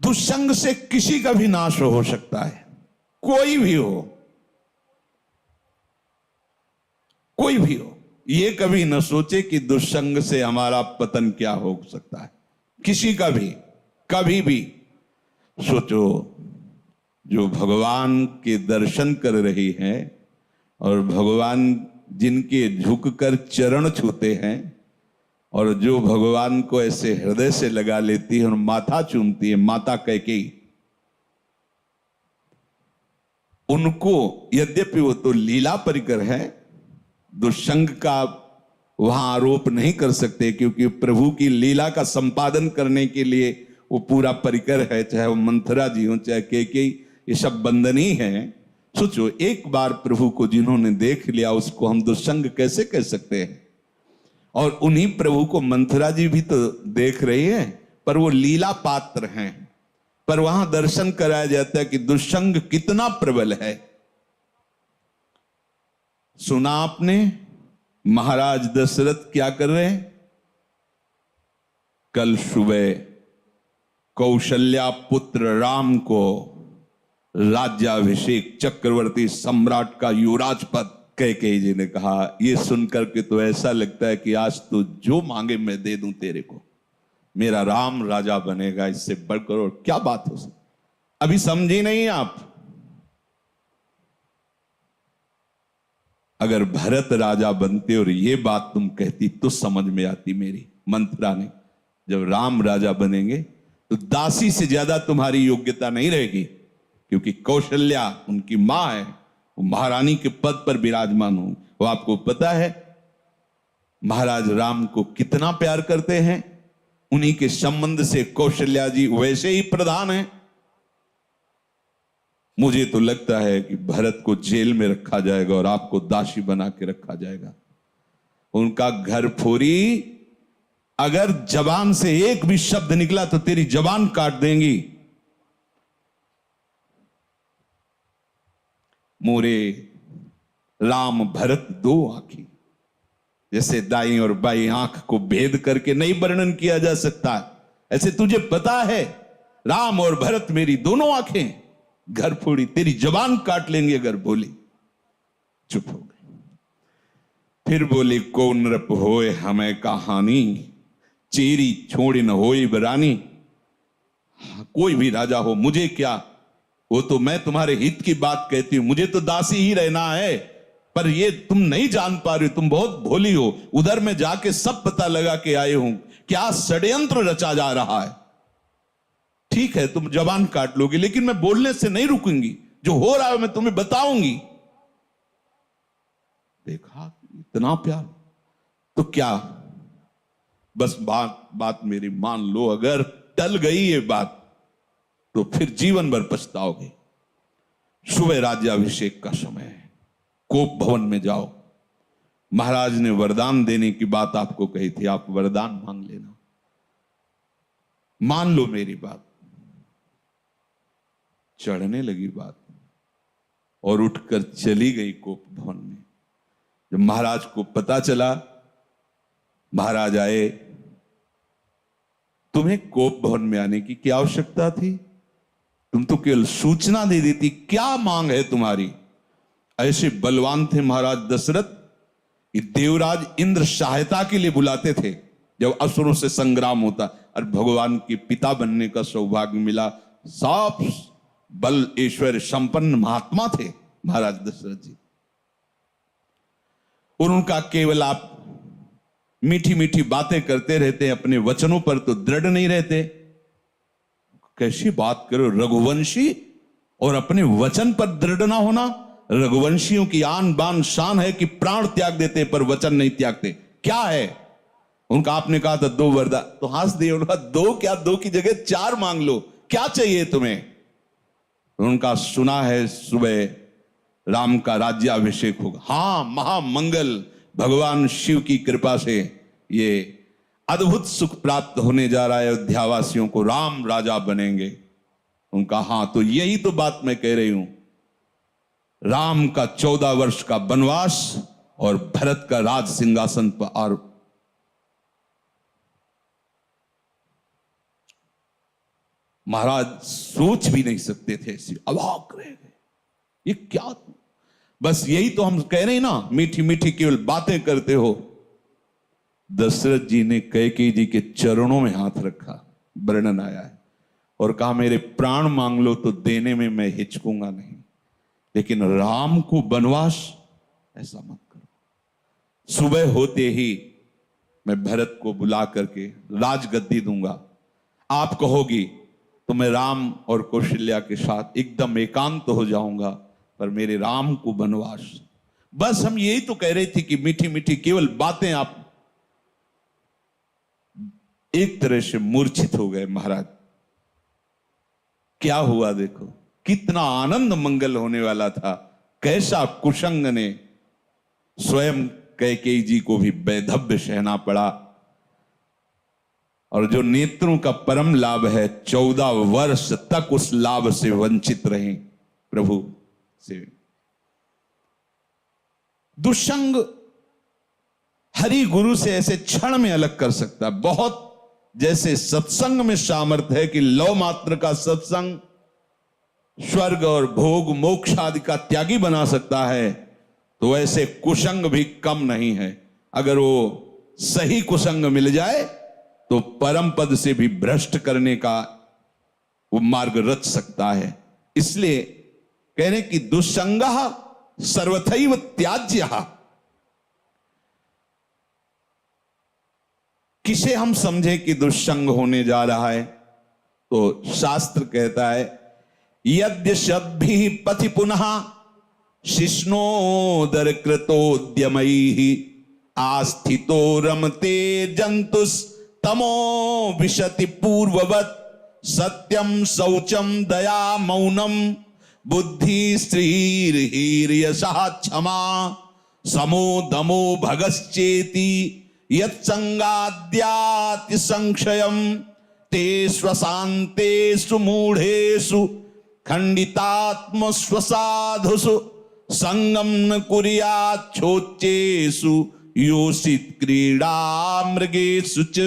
दुष्संग से किसी का भी नाश हो सकता है, कोई भी हो, कोई भी हो। ये कभी न सोचे कि दुष्संग से हमारा पतन क्या हो सकता है, किसी का भी, कभी भी। सोचो, जो भगवान के दर्शन कर रही हैं और भगवान जिनके झुककर चरण छूते हैं और जो भगवान को ऐसे हृदय से लगा लेती है और माथा चूमती है, माता कैकेयी, उनको यद्यपि वो तो लीला परिकर है, दुष्संग का वहां आरोप नहीं कर सकते, क्योंकि प्रभु की लीला का संपादन करने के लिए वो पूरा परिकर है, चाहे वो मंथरा जी हो चाहे कैकेयी, ये सब बंदनी है। सोचो, एक बार प्रभु को जिन्होंने देख लिया उसको हम दुष्संग कैसे कह सकते हैं। और उन्हीं प्रभु को मंथरा जी भी तो देख रही है, पर वो लीला पात्र हैं। पर वहां दर्शन कराया जाता है कि दुष्संग कितना प्रबल है। सुना आपने महाराज दशरथ क्या कर रहे हैं? कल सुबह कौशल्या पुत्र राम को राज्याभिषेक, चक्रवर्ती सम्राट का युवराज पद, कैकेयी जी ने कहा। ये सुनकर के तो ऐसा लगता है कि आज तो जो मांगे मैं दे दूं तेरे को, मेरा राम राजा बनेगा, इससे बढ़कर और क्या बात हो सकती। अभी समझी नहीं आप? अगर भरत राजा बनते और ये बात तुम कहती तो समझ में आती मेरी मंथरा ने। जब राम राजा बनेंगे तो दासी से ज्यादा तुम्हारी योग्यता नहीं रहेगी, क्योंकि कौशल्या उनकी मां है, वो महारानी के पद पर विराजमान हो। वो आपको पता है महाराज राम को कितना प्यार करते हैं, उन्हीं के संबंध से कौशल्या जी वैसे ही प्रधान हैं। मुझे तो लगता है कि भरत को जेल में रखा जाएगा और आपको दासी बना के रखा जाएगा। उनका घर फोरी, अगर जबान से एक भी शब्द निकला तो तेरी जबान काट देंगी। मोरे राम भरत दो आंखी, जैसे दाई और बाई आंख को भेद करके नहीं वर्णन किया जा सकता, ऐसे तुझे पता है राम और भरत मेरी दोनों आंखें, घर फोड़ी, तेरी जबान काट लेंगे अगर बोली। चुप हो गए। फिर बोली, को नृप होए हमें कहानी, चेरी छोड़ी न होई बरानी। कोई भी राजा हो, मुझे क्या, वो तो मैं तुम्हारे हित की बात कहती हूं, मुझे तो दासी ही रहना है। पर ये तुम नहीं जान पा रहे हो, तुम बहुत भोली हो। उधर में जाके सब पता लगा के आए हूं क्या षड्यंत्र रचा जा रहा है। ठीक है, तुम जबान काट लोगे, लेकिन मैं बोलने से नहीं रुकूंगी, जो हो रहा है मैं तुम्हें बताऊंगी। देखा इतना प्यार, तो क्या बस बात मेरी मान लो, अगर टल गई ये बात तो फिर जीवन भर पछताओगे। सुबह राज्याभिषेक का समय है, कोप भवन में जाओ। महाराज ने वरदान देने की बात आपको कही थी, आप वरदान मांग लेना, मान लो मेरी बात। चढ़ने लगी बात और उठकर चली गई कोप भवन में। जब महाराज को पता चला, महाराज आए, तुम्हें कोप भवन में आने की क्या आवश्यकता थी? तुम तो केवल सूचना दे देती, क्या मांग है तुम्हारी? ऐसे बलवान थे महाराज दशरथ कि देवराज इंद्र सहायता के लिए बुलाते थे जब असुरों से संग्राम होता, और भगवान के पिता बनने का सौभाग्य मिला। सब बल ऐश्वर्य संपन्न महात्मा थे महाराज दशरथ जी। और उनका केवल आप मीठी मीठी बातें करते रहते, अपने वचनों पर तो दृढ़ नहीं रहते। कैसी बात करो, रघुवंशी और अपने वचन पर दृढ़ ना होना। रघुवंशियों की आन बान शान है कि प्राण त्याग देते पर वचन नहीं त्यागते। क्या है उनका? आपने कहा था 2 वरदान, तो हंस दिए। उनका 2 क्या, 2 की जगह 4 मांग लो, क्या चाहिए तुम्हें? उनका सुना है सुबह राम का राज्याभिषेक होगा। हां, महामंगल, भगवान शिव की कृपा से ये अद्भुत सुख प्राप्त होने जा रहा है अयोध्यावासियों को, राम राजा बनेंगे। उनका हां, तो यही तो बात मैं कह रही हूं, राम का 14 वर्ष का वनवास और भरत का राज सिंहासन पर। और महाराज सोच भी नहीं सकते थे, ऐसी अवाक रह गए, ये क्या। बस यही तो हम कह रहे हैं ना, मीठी मीठी केवल बातें करते हो। दशरथ जी ने कैकेयी जी के चरणों में हाथ रखा, वर्णन आया है, और कहा मेरे प्राण मांग लो तो देने में मैं हिचकूंगा नहीं, लेकिन राम को वनवास ऐसा मत करो। सुबह होते ही मैं भरत को बुला करके राजगद्दी दूंगा, आप कहोगी तो मैं राम और कौशल्या के साथ एकदम एकांत हो जाऊंगा, पर मेरे राम को वनवास। बस हम यही तो कह रहे थे कि मीठी मीठी केवल बातें। आप एक तरह से मूर्छित हो गए महाराज। क्या हुआ देखो, कितना आनंद मंगल होने वाला था, कैसा कुशंग ने स्वयं कैकेयी जी को भी वैधव्य सहना पड़ा। और जो नेत्रों का परम लाभ है, 14 वर्ष तक उस लाभ से वंचित रहे प्रभु से। दुष्संग हरि गुरु से ऐसे क्षण में अलग कर सकता है। बहुत जैसे सत्संग में सामर्थ्य है कि लौ मात्र का सत्संग स्वर्ग और भोग मोक्ष आदि का त्यागी बना सकता है, तो ऐसे कुसंग भी कम नहीं है। अगर वो सही कुसंग मिल जाए तो परम पद से भी भ्रष्ट करने का वो मार्ग रच सकता है। इसलिए कह रहे कि दुस्संगः सर्वथैव त्याज्यः। किसे हम समझे कि दुस्संग होने जा रहा है, तो शास्त्र कहता है यद्य शद्भिः पथि पुनः शिष्णोदर कृतोद्यमैः आस्थितो रमते जंतुस् तमो विशति पूर्ववत् सत्यम शौचम दया मौनम बुद्धि श्रीर्यशः क्षमा समो दमो भगश्चेति यत्संगाद्याति संक्षयम ते स्वशान्तेषु मूढ़ेषु खंडितात्म स्वसाधुषु संगम न कुर्याच्छोच्चेषु योषित क्रीड़ा मृगेषु च।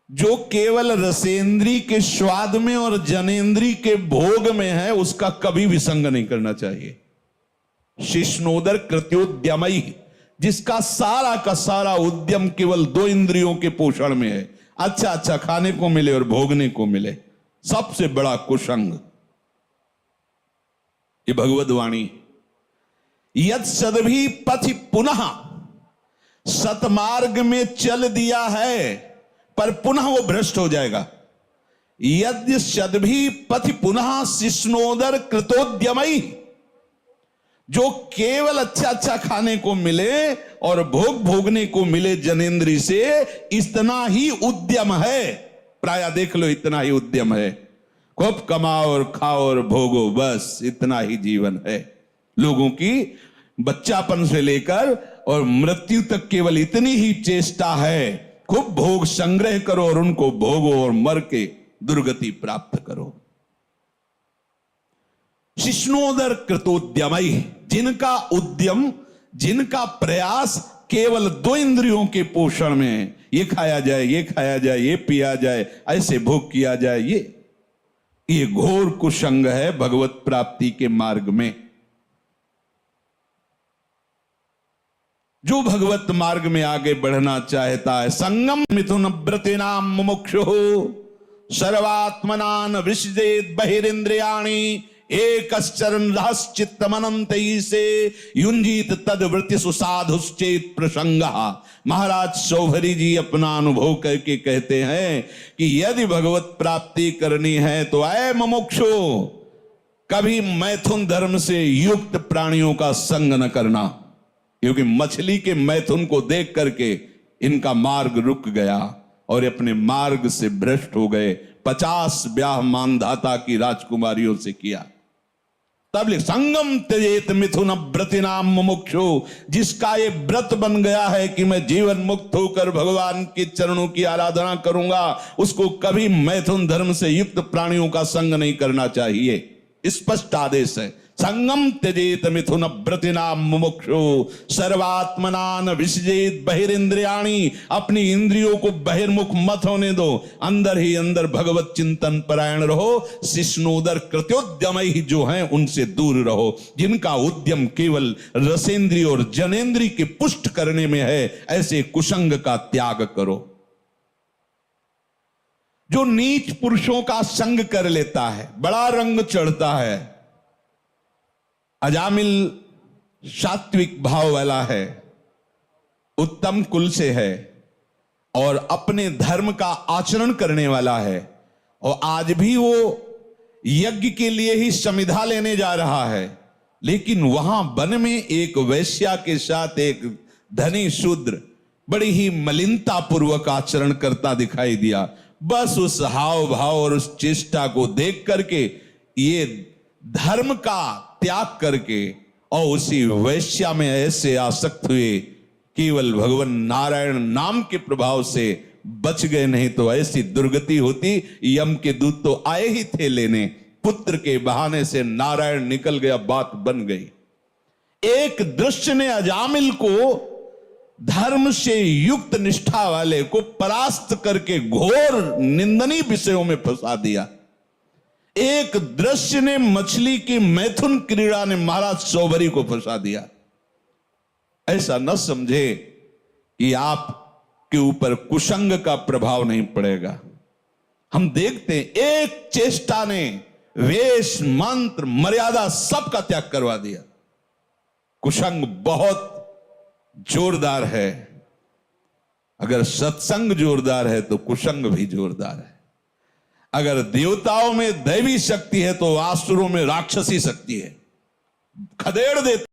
जो केवल रसेंद्री के स्वाद में और जनेंद्री के भोग में है, उसका कभी भी संग नहीं करना चाहिए। शिष्णोदर कृत्योद्यमई, जिसका सारा का सारा उद्यम केवल 2 इंद्रियों के पोषण में है, अच्छा अच्छा खाने को मिले और भोगने को मिले, सबसे बड़ा कुसंग। ये भगवद वाणी। यद सदभी पथि पुनः, सतमार्ग में चल दिया है पर पुनः वो भ्रष्ट हो जाएगा। यद सदभी पथि पुनः शिष्णोदर कृतोद्यमई, जो केवल अच्छा अच्छा खाने को मिले और भोग भोगने को मिले जनेंद्री से, इतना ही उद्यम है। प्राय देख लो, इतना ही उद्यम है। खूब कमाओ और खाओ और भोगो, बस इतना ही जीवन है लोगों की। बच्चापन से लेकर और मृत्यु तक केवल इतनी ही चेष्टा है, खूब भोग संग्रह करो और उनको भोगो और मर के दुर्गति प्राप्त करो। शिष्णोदर कृतोद्यमई, जिनका उद्यम, जिनका प्रयास केवल 2 इंद्रियों के पोषण में है, ये खाया जाए, ये खाया जाए, ये पिया जाए, ऐसे भोग किया जाए, ये घोर कुसंग है भगवत प्राप्ति के मार्ग में। जो भगवत मार्ग में आगे बढ़ना चाहता है, संगम मिथुन व्रतिनाम मुमुक्षु सर्वात्मनान विसृजेत बहिरिंद्रियाणि एकश्चरन् रहश्चित्तमनंत से युंजीत तद वृत्तिषु साधुश्चेत प्रसंगः। महाराज शौभरी जी अपना अनुभव करके कहते हैं कि यदि भगवत प्राप्ति करनी है तो ऐ मुमुक्षु, कभी मैथुन धर्म से युक्त प्राणियों का संग न करना, क्योंकि मछली के मैथुन को देख करके इनका मार्ग रुक गया और अपने मार्ग से भ्रष्ट हो गए। 50 ब्याह मानधाता की राजकुमारियों से किया। तब लिख संगम त्यजेत मिथुन व्रतिनाम मुमुक्षु, जिसका ये व्रत बन गया है कि मैं जीवन मुक्त होकर भगवान के चरणों की आराधना करूंगा, उसको कभी मैथुन धर्म से युक्त प्राणियों का संग नहीं करना चाहिए। स्पष्ट आदेश है। संगम त्यजेत मिथुन व्रतिना मुमुक्षु सर्वात्मनान विसजेत बहिरिंद्रियाणी। अपनी इंद्रियों को बहिर्मुख मत होने दो, अंदर ही अंदर भगवत चिंतन परायण रहो। शिष्णोदर कृत्योद्यम ही जो हैं उनसे दूर रहो, जिनका उद्यम केवल रसेंद्रिय और जनेन्द्रिय के पुष्ट करने में है, ऐसे कुसंग का त्याग करो। जो नीच पुरुषों का संग कर लेता है, बड़ा रंग चढ़ता है। अजामिल सात्विक भाव वाला है, उत्तम कुल से है और अपने धर्म का आचरण करने वाला है, और आज भी वो यज्ञ के लिए ही समिधा लेने जा रहा है। लेकिन वहां वन में एक वैश्या के साथ एक धनी शूद्र बड़ी ही मलिनता पूर्वक आचरण करता दिखाई दिया। बस उस हाव भाव और उस चेष्टा को देख करके ये धर्म का त्याग करके और उसी वैश्या में ऐसे आसक्त हुए, केवल भगवान नारायण नाम के प्रभाव से बच गए, नहीं तो ऐसी दुर्गति होती। यम के दूत तो आए ही थे लेने, पुत्र के बहाने से नारायण निकल गया, बात बन गई। एक दृश्य ने अजामिल को धर्म से युक्त निष्ठा वाले को परास्त करके घोर निंदनीय विषयों में फंसा दिया। एक दृश्य ने मछली की मैथुन क्रीड़ा ने महाराज सौभरी को फंसा दिया। ऐसा न समझे कि आप के ऊपर कुसंग का प्रभाव नहीं पड़ेगा। हम देखते हैं एक चेष्टा ने वेश मंत्र मर्यादा सबका त्याग करवा दिया। कुसंग बहुत जोरदार है। अगर सत्संग जोरदार है तो कुसंग भी जोरदार है। अगर देवताओं में दैवी शक्ति है तो आसुरों में राक्षसी शक्ति है, खदेड़ देते